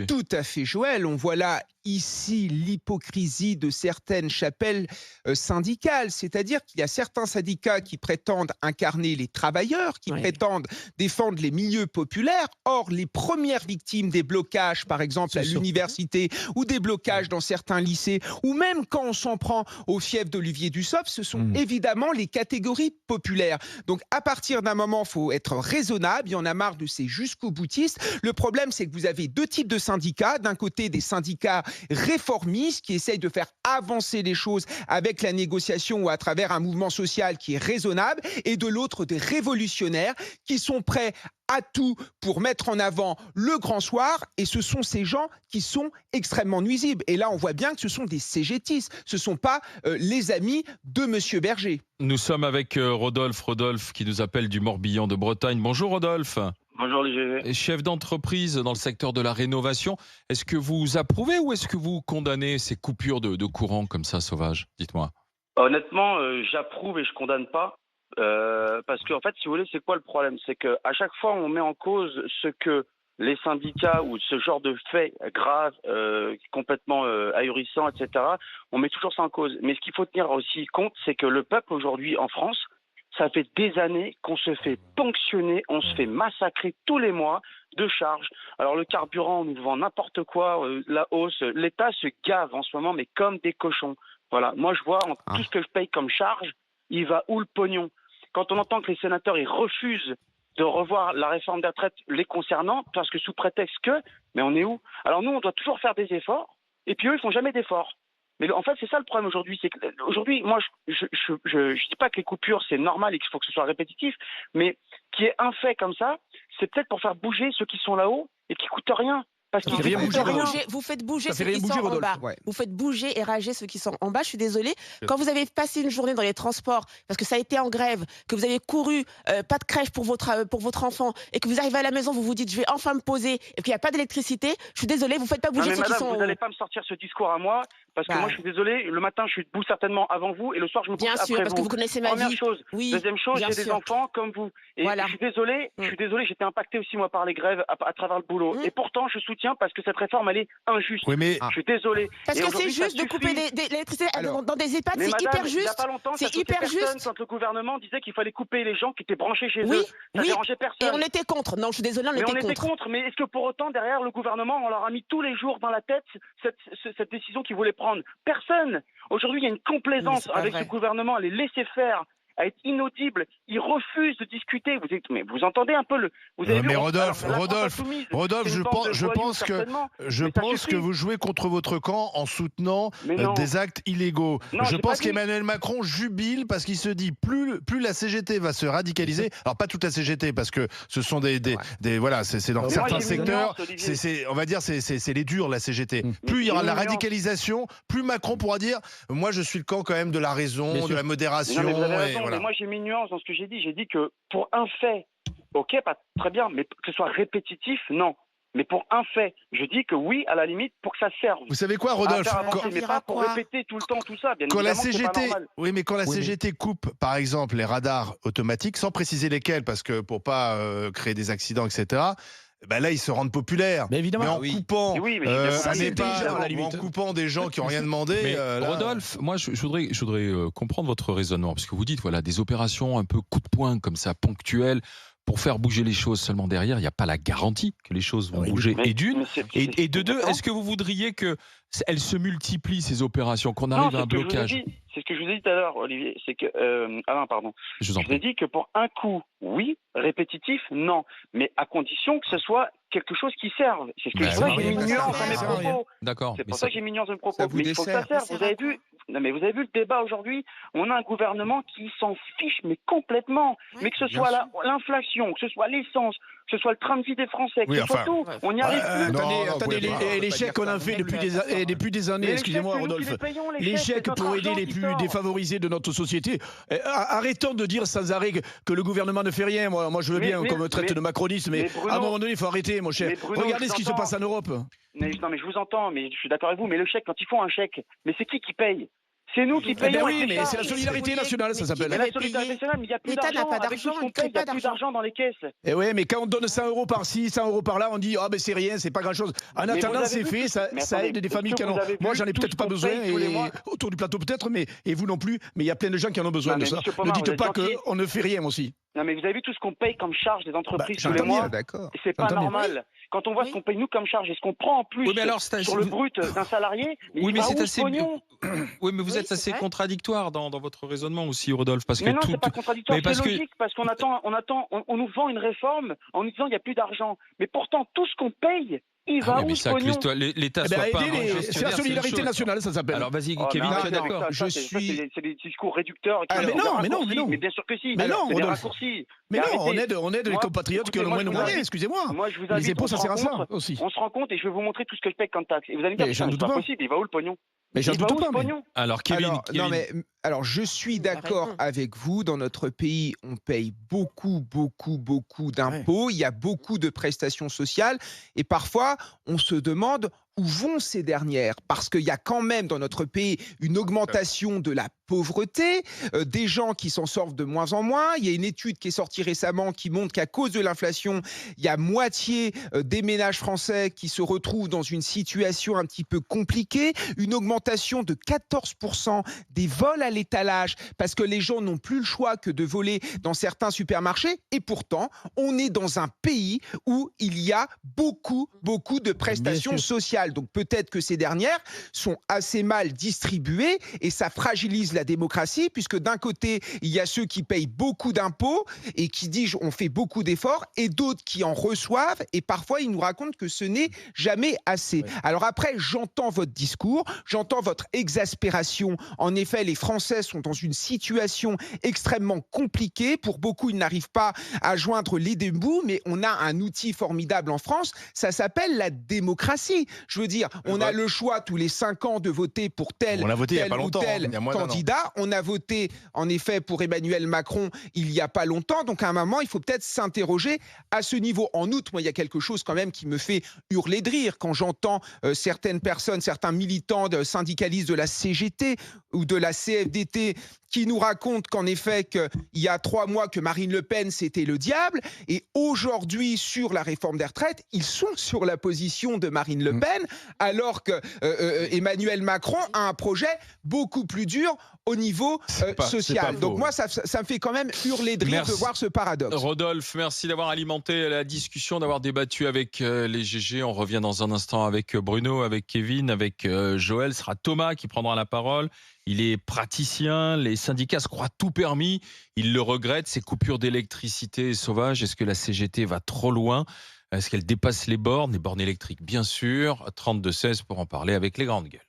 Tout à fait, Joël. On voit là ici l'hypocrisie de certaines chapelles syndicales, c'est-à-dire qu'il y a certains syndicats qui prétendent incarner les travailleurs, qui Oui, prétendent défendre les milieux populaires. Or, les premières victimes des blocages, par exemple ce à sont l'université, ou des oui. blocages dans certains lycées, ou même quand on s'en prend au fief d'Olivier Dussopt, ce sont Mmh. évidemment les catégories populaires. Donc, à partir d'un moment, il faut être raisonnable. Il y en a marre de ces jusqu'au boutistes. Le problème, c'est que vous avez deux types de syndicats. D'un côté, des syndicats réformistes qui essayent de faire avancer les choses avec la négociation ou à travers un mouvement social qui est raisonnable, et de l'autre, des révolutionnaires qui sont prêts à tout pour mettre en avant le grand soir, et ce sont ces gens qui sont extrêmement nuisibles. Et là, on voit bien que ce sont des cégétistes, ce ne sont pas les amis de Monsieur Berger. Nous sommes avec Rodolphe qui nous appelle du Morbihan de Bretagne. Bonjour Rodolphe. Bonjour les GV. Chef d'entreprise dans le secteur de la rénovation. Est-ce que vous approuvez ou est-ce que vous condamnez ces coupures de courant comme ça, sauvages? Dites-moi. Honnêtement, j'approuve et je condamne pas. Parce que en fait, si vous voulez, c'est quoi le problème? C'est qu'à chaque fois, on met en cause ce que les syndicats ou ce genre de faits graves, complètement ahurissants, etc., on met toujours ça en cause. Mais ce qu'il faut tenir aussi compte, c'est que le peuple aujourd'hui en France, ça fait des années qu'on se fait ponctionner, on se fait massacrer tous les mois de charges. Alors le carburant, on nous vend n'importe quoi, la hausse, l'État se gave en ce moment, mais comme des cochons. Voilà, moi je vois tout ce que je paye comme charge, il va où le pognon? Quand on entend que les sénateurs ils refusent de revoir la réforme des retraites les concernant, parce que sous prétexte que, mais on est où? Alors nous, on doit toujours faire des efforts, et puis eux, ils font jamais d'efforts. Mais en fait, c'est ça le problème aujourd'hui. C'est qu'aujourd'hui, moi, je dis pas que les coupures, c'est normal et qu'il faut que ce soit répétitif, mais qu'il y ait un fait comme ça, c'est peut-être pour faire bouger ceux qui sont là-haut et qui coûtent rien. Parce Ça qu'ils fait rien coûtent bouger, rien. Vous faites bouger Ça fait ceux rien qui bouger, sont en Rodolphe. bas. Ouais. Vous faites bouger et rager ceux qui sont en bas. Je suis désolée. Quand vous avez passé une journée dans les transports, parce que ça a été en grève, que vous avez couru, pas de crèche pour votre enfant, et que vous arrivez à la maison, vous vous dites, je vais enfin me poser, et qu'il n'y a pas d'électricité, je suis désolée, vous faites pas Non bouger mais ceux qui madame, sont vous en haut. n'allez pas me sortir ce discours à moi, parce que Bah, moi je suis désolé, le matin je suis debout certainement avant vous, et le soir je me couche bien sûr, après parce que vous. vous connaissez ma Première vie. chose. Oui, Deuxième chose, bien j'ai des sûr. enfants comme vous. Et Voilà. je suis désolé, j'étais impacté aussi moi par les grèves à travers le boulot. Mmh. Et pourtant je soutiens parce que cette réforme elle est injuste. Oui, mais Je suis désolé. Parce Et que c'est aujourd'hui, ça juste de couper suffit. l'électricité Alors, dans des EHPAD, Mais c'est madame, hyper il n'y a juste. pas longtemps, ça C'est choquait hyper personne juste. quand le gouvernement disait qu'il fallait couper les gens qui étaient branchés chez Oui, eux. Ça oui. dérangeait Et personne. on était contre. Non, je suis désolée, on Mais on était était contre. contre. Mais est-ce que pour autant, derrière le gouvernement, on leur a mis tous les jours dans la tête cette décision qu'ils voulaient prendre? Personne. Aujourd'hui, il y a une Mais complaisance c'est pas avec ce vrai. gouvernement, à les laisser faire, à être inaudibles. Ils refusent de discuter. Mais vous entendez un peu le. Vous avez vu, mais alors, la France insoumise, Rodolphe, c'est une bande de je voyous, pense que certainement, je mais ça pense que suffit. vous jouez contre votre camp en soutenant Mais non. des actes illégaux. Non, Je j'ai pas pense dit. qu'Emmanuel Macron jubile parce qu'il se dit plus la CGT va se radicaliser. Alors pas toute la CGT parce que ce sont voilà, c'est dans Mais moi, certains j'ai une secteurs, nuance, Olivier. on va dire c'est les durs la CGT. Mmh. Plus il y aura J'ai de la une nuance. radicalisation, plus Macron pourra dire moi je suis le camp quand même de la raison, de la modération. Non, mais vous avez et raison, voilà. mais moi j'ai mis une nuance dans ce que j'ai dit. J'ai dit que pour un fait, ok, pas très bien, mais que ce soit répétitif, non. Mais pour un fait, je dis que oui, à la limite, pour que ça serve. Vous savez quoi, À Rodolphe? faire avancer, mais servir pas à pour quoi? répéter tout le temps tout ça. Bien Quand la évidemment que c'est pas CGT, normal. oui, mais quand la Oui, mais- CGT coupe, par exemple, les radars automatiques, sans préciser lesquels, parce que pour pas créer des accidents, etc. Ben là, ils se rendent populaires. Bah, Mais évidemment. en oui. coupant, Oui, mais je suis d'accord. un C'est EHPAD, intelligent, à la ou en limite. coupant des gens qui ont rien demandé. Mais là- Rodolphe, moi je voudrais comprendre votre raisonnement, parce que vous dites voilà des opérations un peu coup de poing comme ça, ponctuelles, pour faire bouger les choses. Seulement derrière, il n'y a pas la garantie que les choses vont Oui. bouger. Mais- Et d'une, mais c'est- et de deux, exactement. est-ce que vous voudriez que elles se multiplient ces opérations, qu'on Non, arrive c'est à un ce que je vous ai blocage? dit. C'est ce que je vous ai dit tout à l'heure, Olivier. C'est que Alain, pardon. Je vous en Je vous ai prie. dit que pour un coup, oui, répétitif, non, mais à condition que ce soit quelque chose qui serve. C'est ce que Ben je vois, oui, j'ai mis mais une ça nuance sert dans mes à rien. propos. D'accord. C'est Mais pour ça- ça que j'ai mis nuance dans mes propos. ça vous Mais il faut que ça dessert. serve. Vous avez vu, non, mais vous avez vu le débat aujourd'hui. On a un gouvernement qui s'en fiche, mais complètement. Oui, Mais que ce bien soit sûr. l'inflation, que ce soit l'essence, que ce soit le train de vie des Français, que Oui, ce soit enfin, tout. bref. On n'y arrive plus. non, Attendez, vous attendez, pouvez pas, on peut les pas chèques dire qu'on a ça. fait depuis des années, Mais les excusez-moi chèques, c'est nous qui Rodolphe. les payons, Les c'est chèques notre pour aider argent les qui plus sort. défavorisés de notre société. Arrêtons de dire sans arrêt que le gouvernement ne fait rien. Moi je veux bien qu'on me traite de macroniste, mais Bruno, à un moment donné, il faut arrêter, mon cher. mais Bruno, Regardez je ce qui se t'entends. passe en Europe. Non, mais je vous entends, mais je suis d'accord avec vous. Mais le chèque, quand ils font un chèque, mais c'est qui paye? C'est nous qui Eh ben payons. oui, avec les mais c'est la charges. solidarité nationale, ça s'appelle. Mais la solidarité nationale, mais il n'y a plus L'État n'a d'argent. pas Avec tout d'argent, ce qu'on il crée paye, il n'y a pas plus d'argent. d'argent dans les caisses. Et ouais, mais quand on donne 100 euros par-ci, 100 euros par-là, on dit ah ben c'est rien, c'est pas grand-chose. En Mais attendant, vous avez c'est vu fait, tout- ça, mais ça attendez, aide des est-ce familles que qui en vous ont. avez Moi, vu j'en ai tout peut-être ce pas qu'on besoin, paye tous les mois et autour du plateau peut-être, et vous non plus. Mais il y a plein de gens qui en ont besoin Non, de mais ça. monsieur Ne Pomar, vous dites êtes pas gentil. qu'on ne fait rien aussi. Non, mais vous avez vu tout ce qu'on paye comme charge des entreprises tous les j'entends mois. bien, d'accord. C'est pas J'entends bien. normal. Quand on voit ce Oui. qu'on paye nous comme charge et ce qu'on prend en plus Oui, mais alors, c'est sur le brut d'un salarié, mais Oui, il mais va c'est où ce assez. pognon? Oui, mais vous Oui, êtes c'est assez vrai. contradictoire dans votre raisonnement aussi, Rodolphe, parce que Mais non, tout. c'est pas contradictoire, Mais parce c'est que logique, parce qu'on on nous vend une réforme en nous disant il n'y a plus d'argent. Mais pourtant, tout ce qu'on paye, il Ah va oui, où mais ce ça, que pognon? l'État Eh soit ben, pas un aider c'est gestionnaire, la une solidarité chose. nationale, ça s'appelle. Alors vas-y, Oh, Kevin, mais tu es arrêtez avec d'accord? ça, Je ça, suis- c'est des discours réducteurs. Alors, des mais non, raccourcis. non. Mais bien sûr que si. Mais non, c'est des Rodolphe. raccourcis. Mais non, arrêtez. on aide les Moi, compatriotes qui ont écoutez, le moi, moins de je vous moyens, invite- excusez-moi. Moi, je vous Les invite, impôts, on ça se sert à ça rencontre, aussi. on se rend compte et je vais vous montrer tout ce que je paye comme taxe. Et vous allez me dire, Mais j'en putain, c'est doute pas pas. possible, il va où le pognon? Mais j'en Il va doute où ce pas. Mais... pognon? Alors, Kevin, Alors, Kevin, non, mais alors je suis Il a d'accord raison. avec vous. Dans notre pays, on paye beaucoup d'impôts. Il y a beaucoup de prestations sociales. Et parfois, on se demande où vont ces dernières. Parce qu'il y a quand même dans notre pays une augmentation de la pauvreté, des gens qui s'en sortent de moins en moins. Il y a une étude qui est sortie récemment qui montre qu'à cause de l'inflation, il y a moitié des ménages français qui se retrouvent dans une situation un petit peu compliquée. Une augmentation de 14% des vols à l'étalage parce que les gens n'ont plus le choix que de voler dans certains supermarchés. Et pourtant, on est dans un pays où il y a beaucoup de prestations sociales. Donc peut-être que ces dernières sont assez mal distribuées et ça fragilise la démocratie puisque d'un côté, il y a ceux qui payent beaucoup d'impôts et qui disent on fait beaucoup d'efforts et d'autres qui en reçoivent et parfois ils nous racontent que ce n'est jamais assez. Ouais. Alors après, j'entends votre discours, j'entends votre exaspération. En effet, les Français sont dans une situation extrêmement compliquée. Pour beaucoup, ils n'arrivent pas à joindre les deux bouts, mais on a un outil formidable en France, ça s'appelle la démocratie. Je veux dire, on a le choix tous les 5 ans de voter pour tel On l'a voté il y a pas ou longtemps, tel il y a moins d'un an. candidat. On a voté, en effet, pour Emmanuel Macron il y a pas longtemps. Donc, à un moment, il faut peut-être s'interroger à ce niveau. En outre, moi, il y a quelque chose quand même qui me fait hurler de rire quand j'entends certaines personnes, certains militants syndicalistes de la CGT ou de la CFDT qui nous racontent qu'en effet, qu'il y a 3 mois que Marine Le Pen, c'était le diable. Et aujourd'hui, sur la réforme des retraites, ils sont sur la position de Marine Le Pen, alors que Emmanuel Macron a un projet beaucoup plus dur au niveau C'est pas social. faux. Donc moi, ça me fait quand même hurler de rire Merci. de voir ce paradoxe. Rodolphe, merci d'avoir alimenté la discussion, d'avoir débattu avec les GG. On revient dans un instant avec Bruno, avec Kevin, avec Joël. Ce sera Thomas qui prendra la parole. Il est praticien, les syndicats se croient tout permis. Ils le regrettent, ces coupures d'électricité sauvages. Est-ce que la CGT va trop loin? Est-ce qu'elle dépasse les bornes électriques? Bien sûr, 32-16 pour en parler avec les grandes gueules.